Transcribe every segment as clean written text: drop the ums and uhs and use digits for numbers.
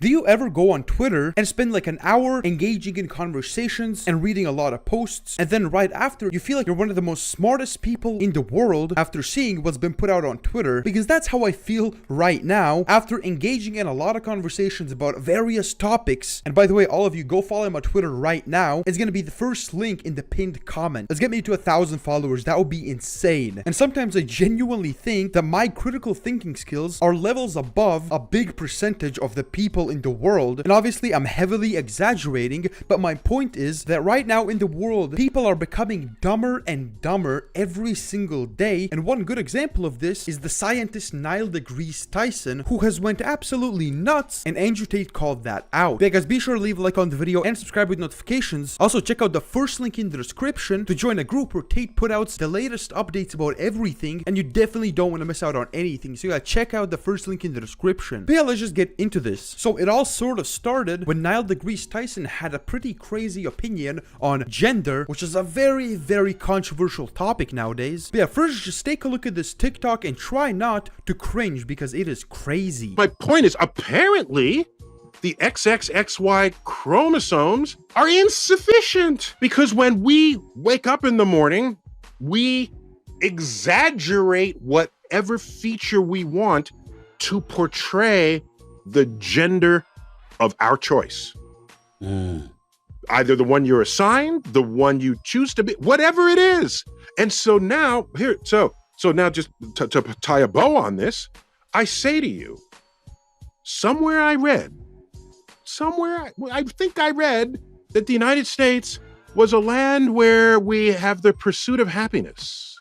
Do you ever go on Twitter and spend like an hour engaging in conversations and reading a lot of posts, and then right after you feel like you're one of the most smartest people in the world after seeing what's been put out on Twitter? Because that's how I feel right now after engaging in a lot of conversations about various topics. And by the way, all of you, go follow him on Twitter right now. It's gonna be the first link in the pinned comment. Let's get me to 1,000 followers. That would be insane. And sometimes I genuinely think that my critical thinking skills are levels above a big percentage of the people in the world. And obviously I'm heavily exaggerating, but my point is that right now in the world, people are becoming dumber and dumber every single day. And one good example of this is the scientist DeGrasse Tyson, who has went absolutely nuts, and Andrew Tate called that out. Yeah, guys, be sure to leave a like on the video and subscribe with notifications. Also, check out the first link in the description to join a group where Tate put out the latest updates about everything, and you definitely don't want to miss out on anything. So yeah, check out the first link in the description. But yeah, let's just get into this. So it all sort of started when DeGrasse Tyson had a pretty crazy opinion on gender, which is a very, very controversial topic nowadays. But yeah, first just take a look at this TikTok and try not to cringe because it is crazy. My point is, apparently, the XXXY chromosomes are insufficient because when we wake up in the morning, we exaggerate whatever feature we want to portray the gender of our choice. Either the one you're assigned, the one you choose to be, whatever it is. And so now, so now just to tie a bow on this, I say to you, somewhere I think I read that the United States was a land where we have the pursuit of happiness.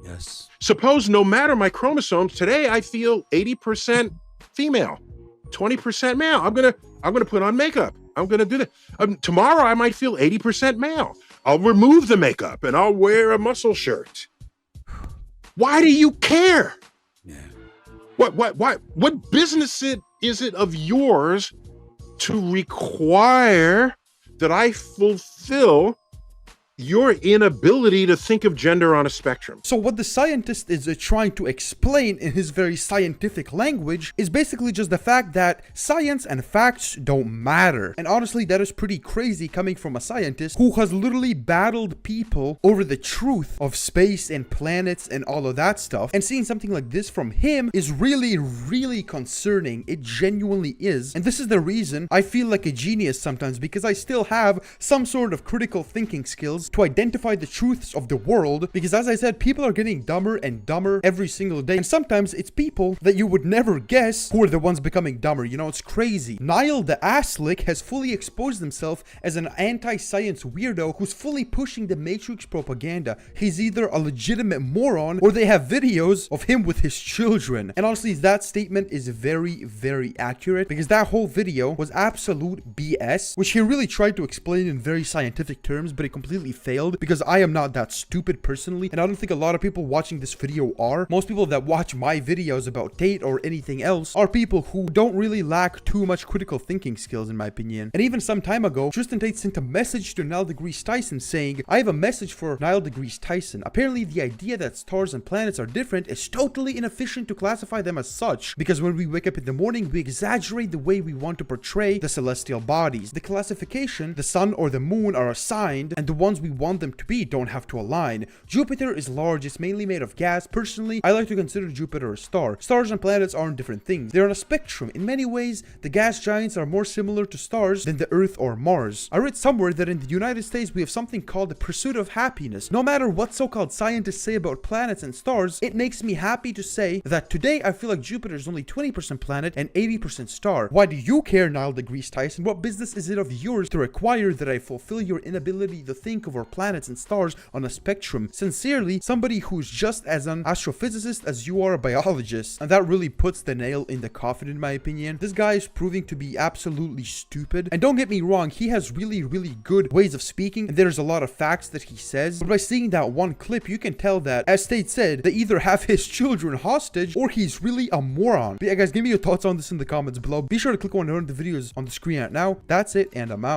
Yes. Suppose no matter my chromosomes, today I feel 80% female, 20% male. I'm gonna put on makeup. I'm gonna do that. Tomorrow I might feel 80% male. I'll remove the makeup and I'll wear a muscle shirt. Why do you care? Yeah. What business is it of yours to require that I fulfill your inability to think of gender on a spectrum? So what the scientist is trying to explain in his very scientific language is basically just the fact that science and facts don't matter. And honestly, that is pretty crazy coming from a scientist who has literally battled people over the truth of space and planets and all of that stuff. And seeing something like this from him is really, really concerning. It genuinely is. And this is the reason I feel like a genius sometimes, because I still have some sort of critical thinking skills to identify the truths of the world, because as I said, people are getting dumber and dumber every single day, and sometimes it's people that you would never guess who are the ones becoming dumber. You know, it's crazy. Niall the Asslick has fully exposed himself as an anti-science weirdo who's fully pushing the Matrix propaganda. He's either a legitimate moron or they have videos of him with his children. And honestly, that statement is very, very accurate, because that whole video was absolute BS, which he really tried to explain in very scientific terms, but it completely failed, because I am not that stupid personally, and I don't think a lot of people watching this video are. Most people that watch my videos about Tate or anything else are people who don't really lack too much critical thinking skills, in my opinion. And even some time ago, Tate sent a message to DeGrasse Tyson saying, I have a message for DeGrasse Tyson. Apparently the idea that stars and planets are different is totally inefficient to classify them as such, because when we wake up in the morning, we exaggerate the way we want to portray the celestial bodies. The classification, the sun or the moon are assigned, and the ones we want them to be don't have to align. Jupiter is large, it's mainly made of gas. Personally, I like to consider Jupiter a star. Stars and planets aren't different things. They're on a spectrum. In many ways, the gas giants are more similar to stars than the Earth or Mars. I read somewhere that in the United States, we have something called the pursuit of happiness. No matter what so-called scientists say about planets and stars, it makes me happy to say that today I feel like Jupiter is only 20% planet and 80% star. Why do you care, DeGrasse Tyson? What business is it of yours to require that I fulfill your inability to think over planets and stars on a spectrum? Sincerely, somebody who's just as an astrophysicist as you are a biologist. And that really puts the nail in the coffin, in my opinion. This guy is proving to be absolutely stupid. And don't get me wrong, he has really, really good ways of speaking, and there's a lot of facts that he says. But by seeing that one clip, you can tell that, as Tate said, they either have his children hostage or he's really a moron. But yeah, guys, give me your thoughts on this in the comments below. Be sure to click on one of the videos on the screen right now. That's it, and I'm out.